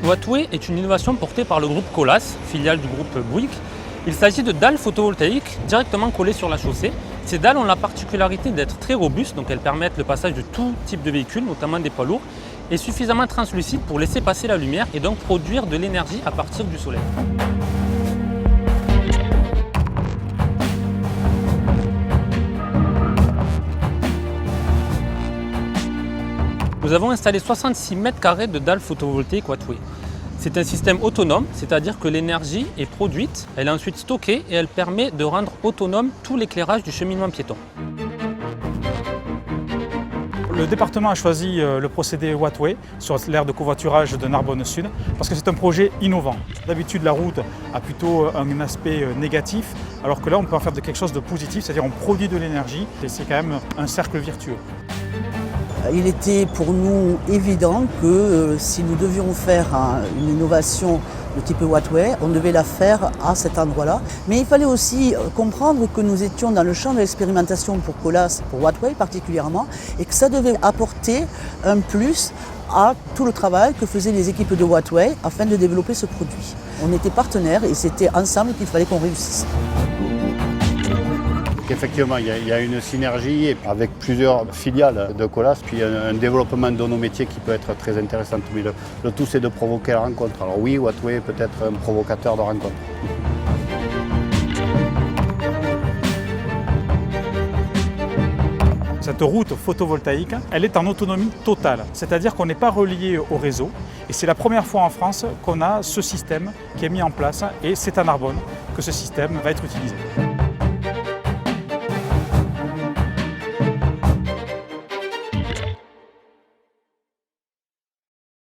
Wattway est une innovation portée par le groupe Colas, filiale du groupe Bouygues. Il s'agit de dalles photovoltaïques directement collées sur la chaussée. Ces dalles ont la particularité d'être très robustes, donc elles permettent le passage de tout type de véhicules, notamment des poids lourds, et suffisamment translucides pour laisser passer la lumière et donc produire de l'énergie à partir du soleil. Nous avons installé 66 mètres carrés de dalles photovoltaïques Wattway. C'est un système autonome, c'est-à-dire que l'énergie est produite, elle est ensuite stockée et elle permet de rendre autonome tout l'éclairage du cheminement piéton. Le département a choisi le procédé Wattway sur l'aire de covoiturage de Narbonne Sud parce que c'est un projet innovant. D'habitude, la route a plutôt un aspect négatif, alors que là, on peut en faire quelque chose de positif, c'est-à-dire on produit de l'énergie et c'est quand même un cercle vertueux. Il était pour nous évident que si nous devions faire une innovation de type Wattway, on devait la faire à cet endroit-là. Mais il fallait aussi comprendre que nous étions dans le champ de l'expérimentation pour Colas, pour Wattway particulièrement, et que ça devait apporter un plus à tout le travail que faisaient les équipes de Wattway afin de développer ce produit. On était partenaires et c'était ensemble qu'il fallait qu'on réussisse. Effectivement, il y a une synergie avec plusieurs filiales de Colas, puis un développement de nos métiers qui peut être très intéressant. Mais le tout, c'est de provoquer la rencontre. Alors oui, Wattway peut être un provocateur de rencontre. Cette route photovoltaïque, elle est en autonomie totale, c'est-à-dire qu'on n'est pas relié au réseau. Et c'est la première fois en France qu'on a ce système qui est mis en place et c'est à Narbonne que ce système va être utilisé.